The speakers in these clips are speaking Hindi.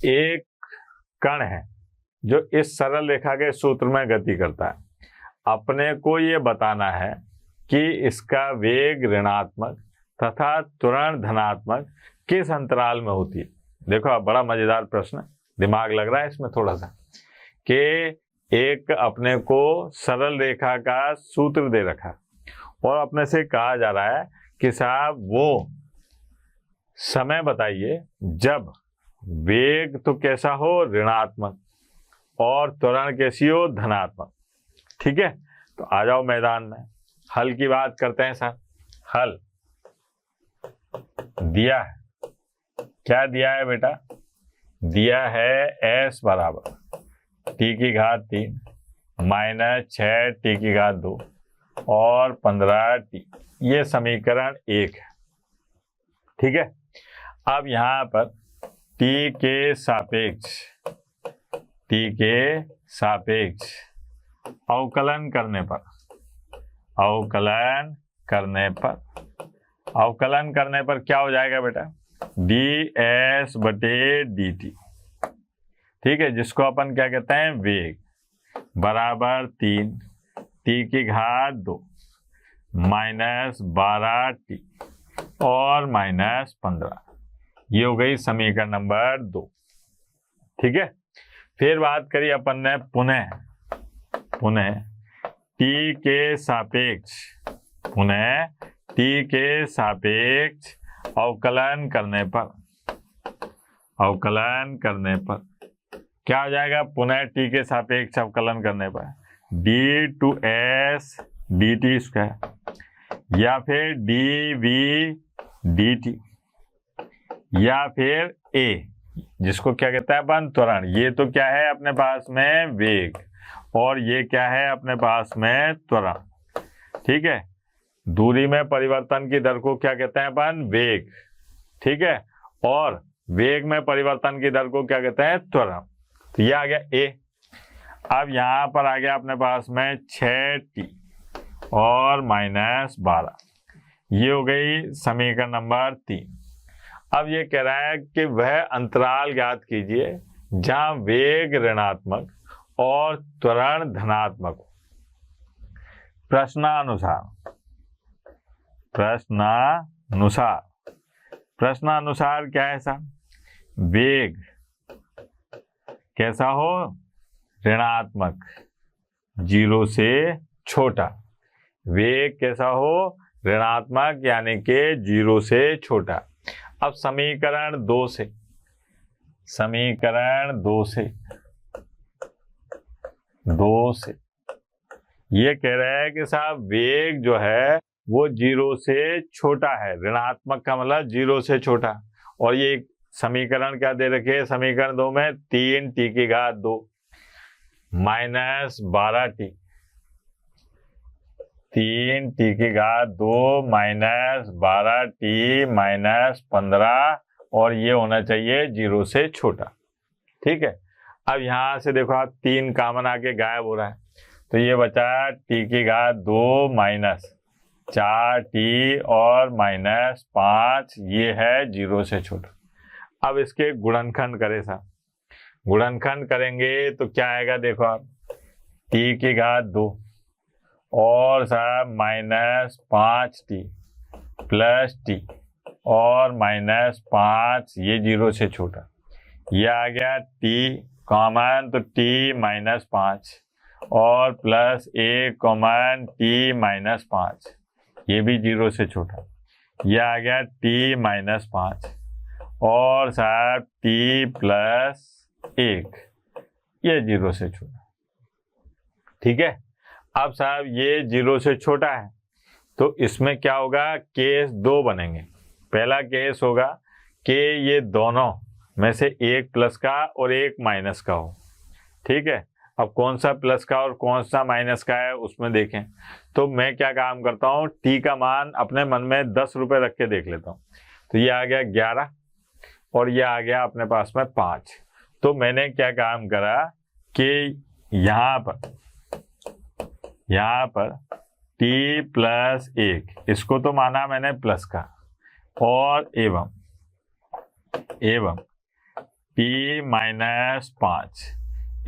एक कण है जो इस सरल रेखा के सूत्र में गति करता है। अपने को ये बताना है कि इसका वेग ऋणात्मक तथा त्वरण धनात्मक किस अंतराल में होती है। देखो अब बड़ा मजेदार प्रश्न, दिमाग लग रहा है इसमें थोड़ा सा, कि एक अपने को सरल रेखा का सूत्र दे रखा और अपने से कहा जा रहा है कि साहब वो समय बताइए जब वेग तो कैसा हो, ऋणात्मक, और त्वरण कैसी हो, धनात्मक। ठीक है, तो आ जाओ मैदान में, हल की बात करते हैं सर। हल दिया है, क्या दिया है बेटा? दिया है s बराबर t की घात 3 माइनस 6 t की घात 2 और 15t। ये समीकरण 1 है। ठीक है, अब यहां पर t के सापेक्ष अवकलन करने पर क्या हो जाएगा बेटा? ds बटे dt। ठीक है, जिसको अपन क्या कहते हैं, वेग, बराबर 3 t की घात 2 माइनस 12t और माइनस 15। ये हो गई समीकरण नंबर 2। ठीक है, फिर बात करिए अपन ने पुनः t के सापेक्ष अवकलन करने पर क्या हो जाएगा? पुनः t के सापेक्ष अवकलन करने पर d2s dt स्क्वायर या फिर dv dt या फिर a, जिसको क्या कहता है अपन, त्वरण। ये तो क्या है अपने पास में, वेग, और ये क्या है अपने पास में, त्वरण। ठीक है, दूरी में परिवर्तन की दर को क्या कहते हैं अपन, वेग। ठीक है, और वेग में परिवर्तन की दर को क्या कहते हैं, त्वरण। तो ये आ गया a। अब यहां पर आ गया अपने पास में 6t और माइनस 12। ये हो गई समीकरण नंबर 3। अब ये कह रहा है कि वह अंतराल ज्ञात कीजिए जहां वेग ऋणात्मक और त्वरण धनात्मक हो। प्रश्नानुसार क्या है सर? वेग कैसा हो, ऋणात्मक, 0 से छोटा। वेग कैसा हो, ऋणात्मक, यानी कि 0 से छोटा। अब समीकरण 2 से ये कह रहा है कि साहब वेग जो है वो 0 से छोटा है। ऋणात्मक का मतलब 0 से छोटा। और ये समीकरण क्या दे रखे है? समीकरण 2 में 3t की घात 2 माइनस 12t, 3t की घात 2 माइनस 12t माइनस 15, और ये होना चाहिए 0 से छोटा। ठीक है, अब यहां से देखो आप 3 कॉमन आके गायब हो रहा है, तो ये बचा t की घात 2 माइनस 4t और माइनस 5, ये है 0 से छोटा। अब इसके गुणनखंड करें साहब, गुणनखंड करेंगे तो क्या आएगा? देखो आप, t की घात 2 और साहब माइनस 5t प्लस t और माइनस 5, ये 0 से छोटा। ये आ गया t कॉमन, तो t माइनस 5 और plus a common t minus 5, ये भी 0 से छोटा। ये आ गया t माइनस 5 और साहब t प्लस 1, ये 0 से छोटा। ठीक है, अब साहब ये 0 से छोटा है, तो इसमें क्या होगा? केस 2 बनेंगे। पहला केस होगा कि ये दोनों में से एक प्लस का और एक माइनस का हो। ठीक है, अब कौन सा प्लस का और कौन सा माइनस का है उसमें देखें। तो मैं क्या काम करता हूँ, t का मान अपने मन में 10 रुपये रख के देख लेता हूँ। तो ये आ गया 11 और ये आ गया अपने पास में 5। तो मैंने क्या काम करा कि यहाँ पर t प्लस 1, इसको तो माना मैंने प्लस का, और एवं t माइनस 5,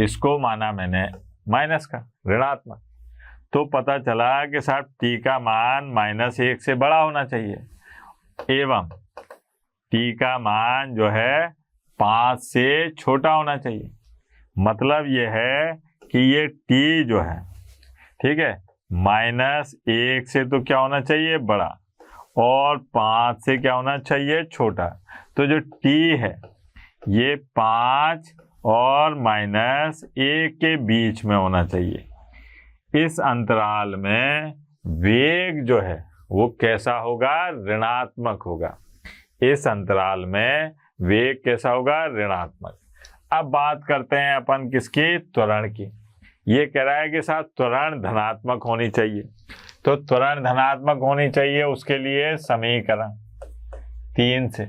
इसको माना मैंने माइनस का, ऋणात्मक। तो पता चला कि साहब t का मान -1 से बड़ा होना चाहिए एवं t का मान जो है 5 से छोटा होना चाहिए। मतलब ये है कि ये t जो है, ठीक है, -1 से तो क्या होना चाहिए, बड़ा, और 5 से क्या होना चाहिए, छोटा। तो जो t है ये 5 और -1 के बीच में होना चाहिए। इस अंतराल में वेग जो है वो कैसा होगा, ऋणात्मक होगा। इस अंतराल में वेग कैसा होगा, ऋणात्मक। अब बात करते हैं अपन किसकी, त्वरण की। ये कह रहा है कि साहब त्वरण धनात्मक होनी चाहिए। तो त्वरण धनात्मक होनी चाहिए, उसके लिए समीकरण 3 से।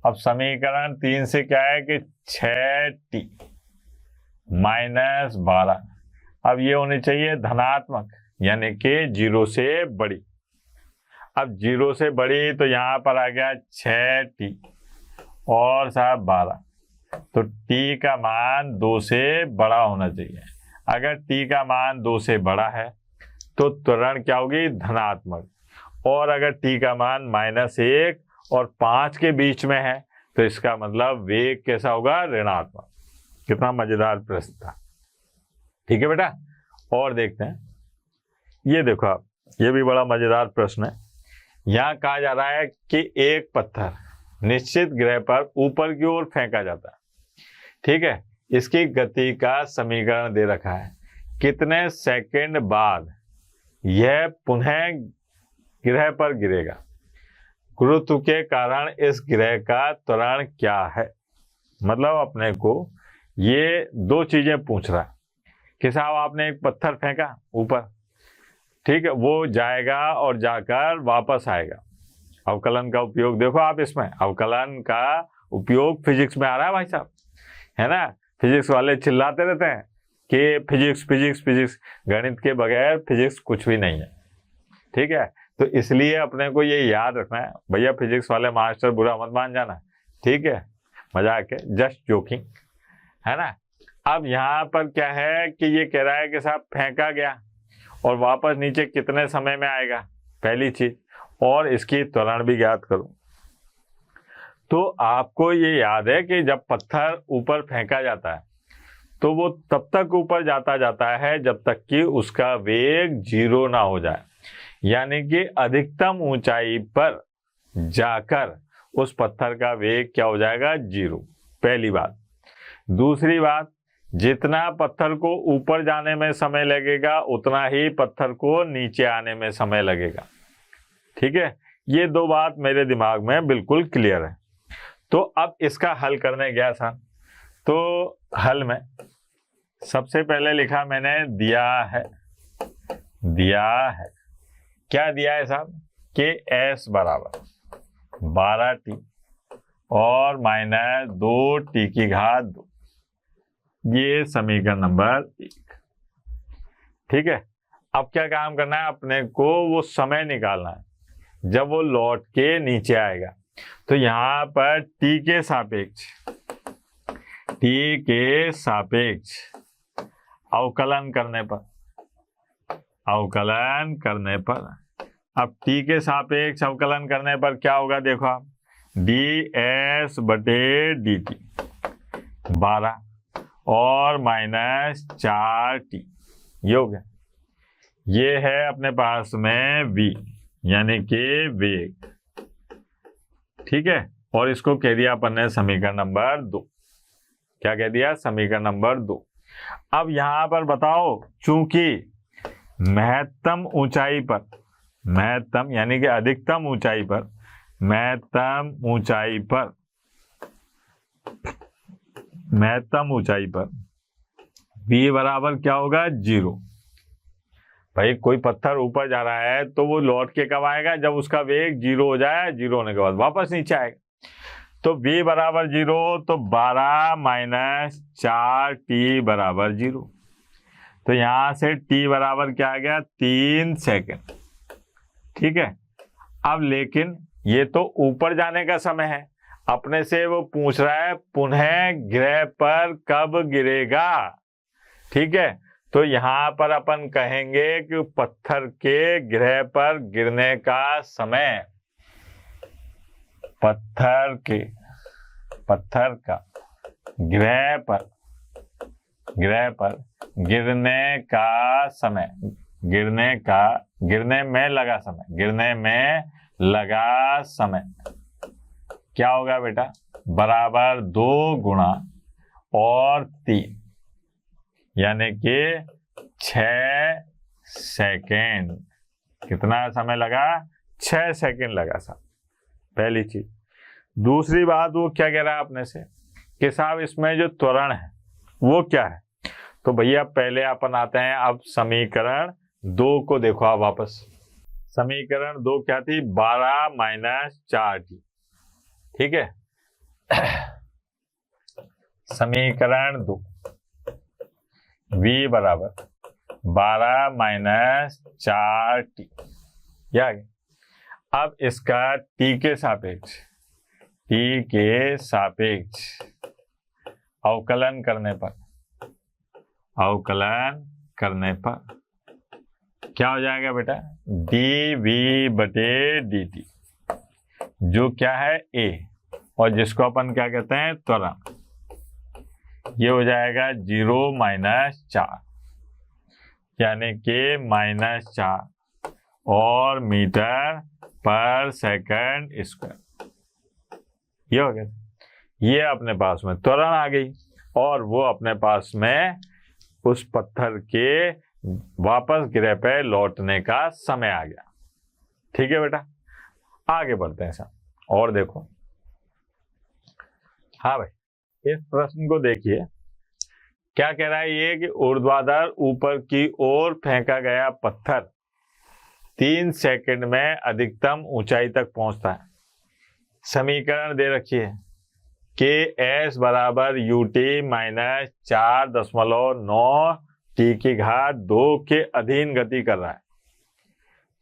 अब समीकरण 3 से क्या है कि 6t - 12, अब ये होनी चाहिए धनात्मक, यानी कि 0 से बड़ी। अब 0 से बड़ी तो यहाँ पर आ गया 6t और साहब 12, तो t का मान 2 से बड़ा होना चाहिए। अगर t का मान 2 से बड़ा है तो त्वरण क्या होगी, धनात्मक। और अगर t का मान -1 और 5 के बीच में है तो इसका मतलब वेग कैसा होगा, ऋणात्मक। कितना मजेदार प्रश्न था। ठीक है बेटा, और देखते हैं। ये देखो आप, ये भी बड़ा मजेदार प्रश्न है। यहाँ कहा जा रहा है कि एक पत्थर निश्चित ग्रह पर ऊपर की ओर फेंका जाता है, ठीक है। इसकी गति का समीकरण दे रखा है, कितने सेकंड बाद यह पुनः ग्रह पर गिरेगा, गुरुत्व के कारण इस ग्रह का त्वरण क्या है। मतलब अपने को ये दो चीजें पूछ रहा है कि साहब आपने एक पत्थर फेंका ऊपर, ठीक है, वो जाएगा और जाकर वापस आएगा। अवकलन का उपयोग देखो आप, इसमें अवकलन का उपयोग फिजिक्स में आ रहा है भाई साहब, है ना। फिजिक्स वाले चिल्लाते रहते हैं कि फिजिक्स फिजिक्स फिजिक्स, गणित के बगैर फिजिक्स कुछ भी नहीं है, ठीक है। तो इसलिए अपने को ये याद रखना है भैया, फिजिक्स वाले मास्टर बुरा मत मान जाना, ठीक है, मजाक है, जस्ट जोकिंग, है ना। अब यहाँ पर क्या है कि ये कह रहा है कि साहब फेंका गया और वापस नीचे कितने समय में आएगा, पहली चीज, और इसकी त्वरण भी ज्ञात करो। तो आपको ये याद है कि जब पत्थर ऊपर फेंका जाता है तो वो तब तक ऊपर जाता है जब तक कि उसका वेग 0 ना हो जाए, यानी कि अधिकतम ऊंचाई पर जाकर उस पत्थर का वेग क्या हो जाएगा, 0। पहली बात। दूसरी बात, जितना पत्थर को ऊपर जाने में समय लगेगा उतना ही पत्थर को नीचे आने में समय लगेगा, ठीक है। ये दो बात मेरे दिमाग में बिल्कुल क्लियर है। तो अब इसका हल करने गया था, तो हल में सबसे पहले लिखा मैंने, दिया है क्या दिया है साहब, कि s बराबर 12t और -2t², ये समीकरण नंबर 1, ठीक है। अब क्या काम करना है अपने को, वो समय निकालना है जब वो लौट के नीचे आएगा। तो यहाँ पर t के सापेक्ष अवकलन करने पर अब t के सापेक्ष अवकलन करने पर क्या होगा, देखो आप, ds/dt 12 और -4t, ये हो गया। ये है अपने पास में v, यानी कि वेग, ठीक है। और इसको कह दिया अपन ने समीकरण नंबर 2। क्या कह दिया, समीकरण नंबर 2। अब यहां पर बताओ, चूंकि महत्तम ऊंचाई पर, महत्तम यानी कि अधिकतम ऊंचाई पर, महत्तम ऊंचाई पर v बराबर क्या होगा, 0। भाई कोई पत्थर ऊपर जा रहा है तो वो लौट के कब आएगा, जब उसका वेग 0 हो जाए, 0 होने के बाद वापस नीचे आएगा। तो v बराबर 0, तो 12 - 4t बराबर 0। तो यहां से t बराबर क्या आ गया, 3 सेकंड, ठीक है। अब लेकिन ये तो ऊपर जाने का समय है, अपने से वो पूछ रहा है पुनः ग्रह पर कब गिरेगा। ठीक है, तो यहां पर अपन कहेंगे कि पत्थर के ग्रह पर गिरने का समय, पत्थर का ग्रह पर गिरने का समय, गिरने में लगा समय क्या होगा बेटा, बराबर 2 गुणा और 3 यानी कि 6 सेकेंड। कितना समय लगा, 6 सेकेंड लगा साहब, पहली चीज। दूसरी बात वो क्या कह रहा है अपने से कि साहब इसमें जो त्वरण है वो क्या है। तो भैया पहले अपन आते हैं अब समीकरण 2 को देखो आप वापस। समीकरण 2 क्या थी, 12 माइनस 4t। ठीक है, समीकरण 2 v बराबर 12 माइनस 4t। क्या है, अब इसका t के सापेक्ष अवकलन करने पर क्या हो जाएगा बेटा, dv बटे dt, जो क्या है a और जिसको अपन क्या कहते हैं त्वरण, ये हो जाएगा 0 माइनस 4 यानी कि -4 और मीटर पर सेकंड स्क्वायर। ये हो गया, ये अपने पास में त्वरण आ गई और वो अपने पास में उस पत्थर के वापस ग्रह पे लौटने का समय आ गया। ठीक है बेटा, आगे बढ़ते हैं सर और देखो। हाँ भाई, इस प्रश्न को देखिए, क्या कह रहा है ये कि ऊर्ध्वाधर ऊपर की ओर फेंका गया पत्थर 3 सेकंड में अधिकतम ऊंचाई तक पहुंचता है। समीकरण दे रखी है कि s बराबर ut माइनस 4.9 t की घात 2 के अधीन गति कर रहा है।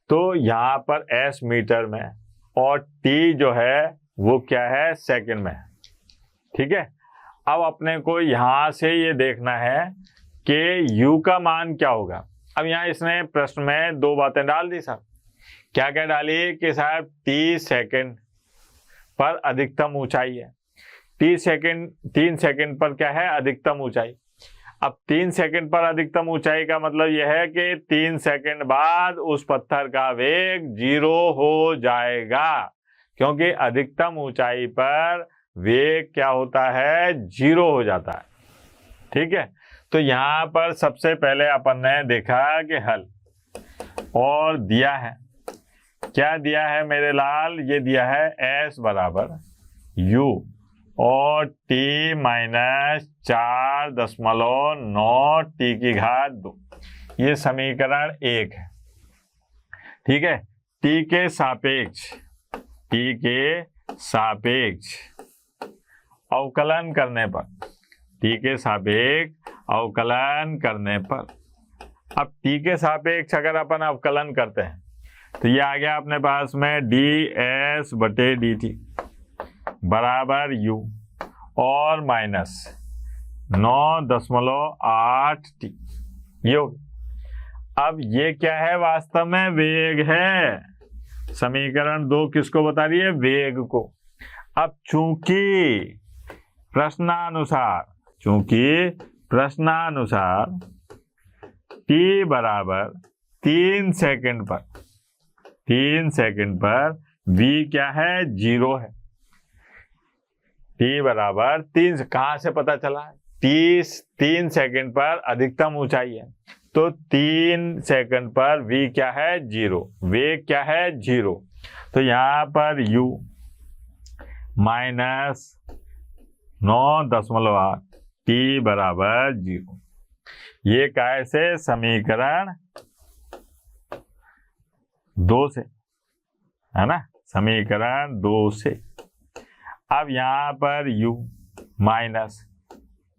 तो यहाँ पर s मीटर में और t जो है वो क्या है, सेकंड में। ठीक है, अब अपने को यहां से ये देखना है कि u का मान क्या होगा। अब यहाँ इसने प्रश्न में 2 बातें डाल दी साहब। क्या क्या डाली कि साहब 30 सेकंड पर अधिकतम ऊंचाई है। 3 सेकंड पर क्या है, अधिकतम ऊंचाई। अब 3 सेकंड पर अधिकतम ऊंचाई का मतलब यह है कि 3 सेकंड बाद उस पत्थर का वेग 0 हो जाएगा, क्योंकि अधिकतम ऊंचाई पर वेग क्या होता है, 0 हो जाता है। ठीक है, तो यहाँ पर सबसे पहले अपन ने देखा कि हल और दिया है, क्या दिया है मेरे लाल, ये दिया है s बराबर u और t माइनस 4.9 t की घात 2। ये समीकरण 1 है। ठीक है, t के सापेक्ष अवकलन करने पर, अब t के सापेक्ष अगर अपन अवकलन करते हैं तो ये आ गया अपने पास में ds बटे dt बराबर u और माइनस 9.8 t। ये हो गया। अब ये क्या है, वास्तव में वेग है। समीकरण 2 किसको बता रही है, वेग को। अब चूंकि प्रश्नानुसार t बराबर 3 सेकंड पर v क्या है, 0 है। t बराबर 3, कहां से पता चला, 3 सेकंड पर अधिकतम ऊंचाई है, तो 3 सेकंड पर v क्या है, 0, वेग क्या है, 0। तो यहां पर u माइनस 9.8 t बराबर 0। ये कैसे, समीकरण 2 से, है ना, समीकरण 2 से। अब यहाँ पर u माइनस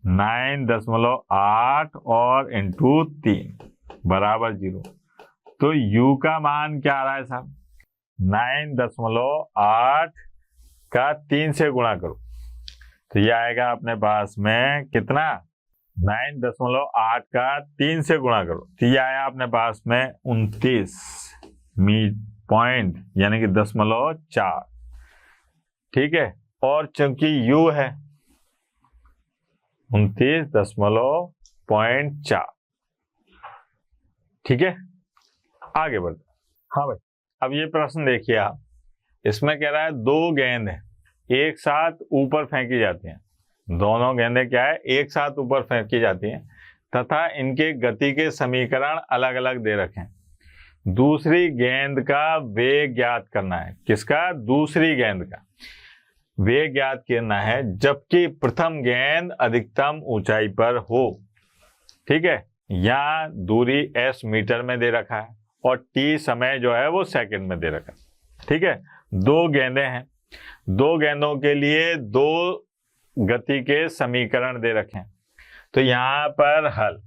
9.8 और इंटू 3 बराबर 0। तो u का मान क्या आ रहा है साहब, 9.8 का 3 से गुणा करो तो ये आएगा अपने पास में कितना, 9.8 का 3 से गुणा करो तो ये आया अपने पास में 29 पॉइंट यानी कि 0.4। ठीक है, और चूंकि u है 29.4। ठीक है, आगे बढ़ते। हाँ भाई, अब ये प्रश्न देखिए आप, इसमें कह रहा है 2 गेंद है एक साथ ऊपर फेंकी जाती हैं, दोनों गेंदें क्या है एक साथ ऊपर फेंकी जाती हैं तथा इनके गति के समीकरण अलग अलग दे रखे हैं। दूसरी गेंद का वेग ज्ञात करना है। किसका? दूसरी गेंद का वेग ज्ञात करना है जबकि प्रथम गेंद अधिकतम ऊंचाई पर हो। ठीक है, यहाँ दूरी s मीटर में दे रखा है और t समय जो है वो सेकंड में दे रखा है। ठीक है, 2 गेंदें हैं, 2 गेंदों के लिए 2 गति के समीकरण दे रखे हैं। तो यहाँ पर हल,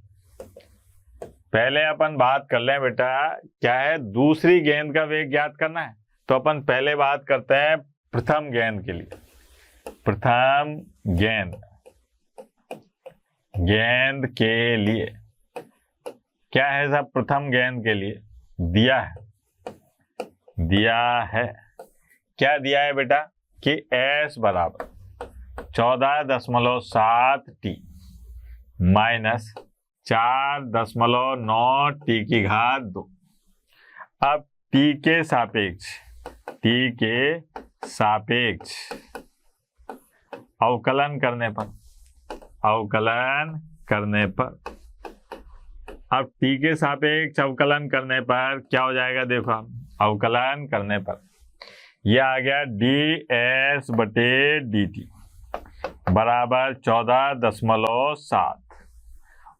पहले अपन बात कर लें बेटा, क्या है, दूसरी गेंद का वेग ज्ञात करना है तो अपन पहले बात करते हैं प्रथम गेंद के लिए। प्रथम गेंद के लिए क्या है साहब, प्रथम गेंद के लिए दिया है क्या दिया है बेटा कि s बराबर 14.7 t माइनस 4.9 t की घात 2। अब t के सापेक्ष अवकलन करने पर अब t के सापेक्ष अवकलन करने पर क्या हो जाएगा, देखो आप अवकलन करने पर यह आ गया ds बटे dt बराबर 14.7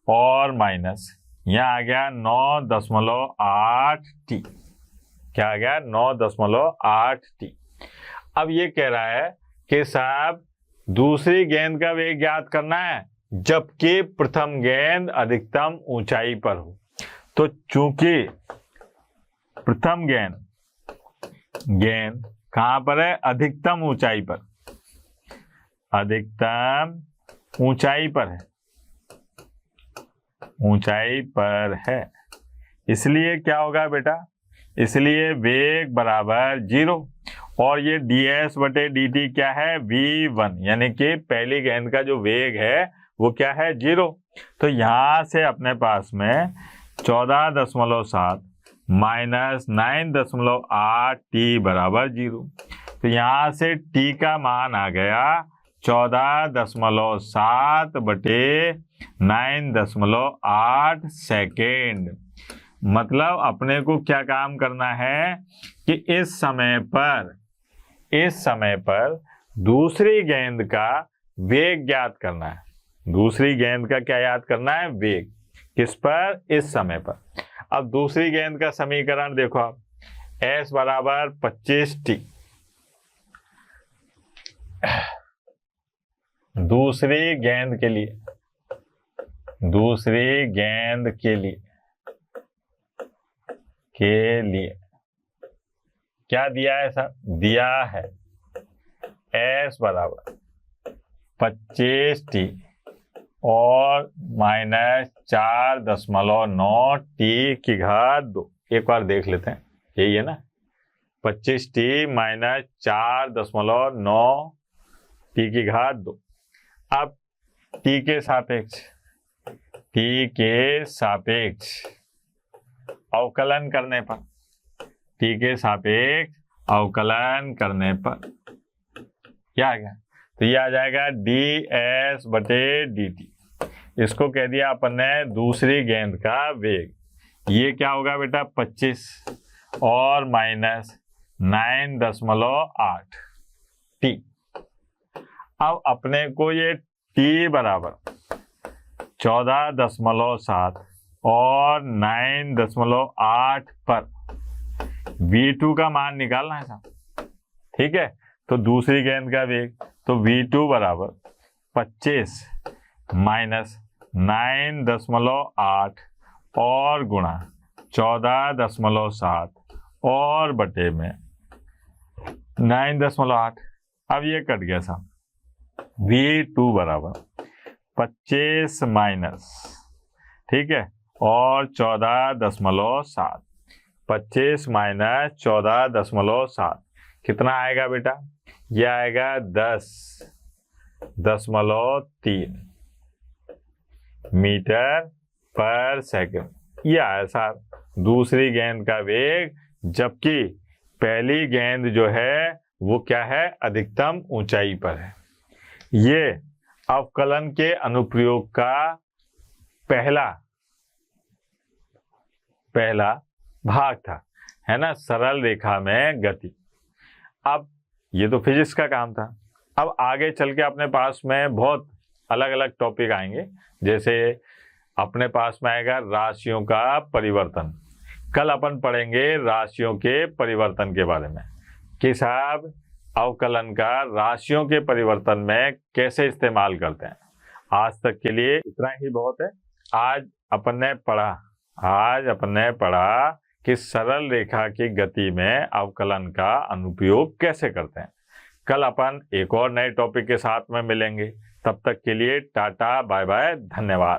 और माइनस यहाँ आ गया 9.8 t। क्या आ गया, 9.8 t। अब ये कह रहा है कि साहब दूसरी गेंद का वेग ज्ञात करना है जबकि प्रथम गेंद अधिकतम ऊंचाई पर हो। तो चूंकि प्रथम गेंद कहां पर है, अधिकतम ऊंचाई पर है, इसलिए क्या होगा बेटा, इसलिए वेग बराबर 0 और ये ds बटे dt क्या है, v1 यानी कि पहली गेंद का जो वेग है वो क्या है, 0। तो यहां से अपने पास में 14.7 माइनस 9.8 t बराबर 0। तो यहां से t का मान आ गया 14.7 बटे 9.8 सेकेंड। मतलब अपने को क्या काम करना है कि इस समय पर दूसरी गेंद का वेग ज्ञात करना है। दूसरी गेंद का क्या याद करना है, वेग। किस पर, इस समय पर। अब दूसरी गेंद का समीकरण देखो आप, s बराबर 25t। दूसरी गेंद के लिए क्या दिया है सर, दिया है s बराबर 25t और माइनस 4.9 t की घात 2। एक बार देख लेते हैं, यही है ना, 25t माइनस 4.9 t की घात 2। अब t के सापेक्ष अवकलन करने पर क्या आ गया, तो ये आ जाएगा ds बटे dt। इसको कह दिया अपन ने दूसरी गेंद का वेग। ये क्या होगा बेटा, 25 और माइनस 9.8 t। अब अपने को ये t बराबर 14.7 और 9.8 पर v2 का मान निकालना है साहब। ठीक है, तो दूसरी गेंद का वेग, तो v2 बराबर 25 माइनस 9.8 और गुणा 14.7 और बटे में 9.8। अब ये कट गया साहब, V2 बराबर 25 माइनस, ठीक है, और 14.7, 25 माइनस 14.7 कितना आएगा बेटा? ये आएगा 10.3 मीटर पर सेकंड। ये आया साहब दूसरी गेंद का वेग, जबकि पहली गेंद जो है वो क्या है? अधिकतम ऊंचाई पर है। ये अवकलन के अनुप्रयोग का पहला भाग था, है ना, सरल रेखा में गति। अब ये तो फिजिक्स का काम था। अब आगे चल के अपने पास में बहुत अलग अलग टॉपिक आएंगे, जैसे अपने पास में आएगा राशियों का परिवर्तन। कल अपन पढ़ेंगे राशियों के परिवर्तन के बारे में कि साहब अवकलन का राशियों के परिवर्तन में कैसे इस्तेमाल करते हैं। आज तक के लिए इतना ही बहुत है। आज अपन ने पढ़ा कि सरल रेखा की गति में अवकलन का अनुप्रयोग कैसे करते हैं। कल अपन एक और नए टॉपिक के साथ में मिलेंगे। तब तक के लिए टाटा बाय बाय, धन्यवाद।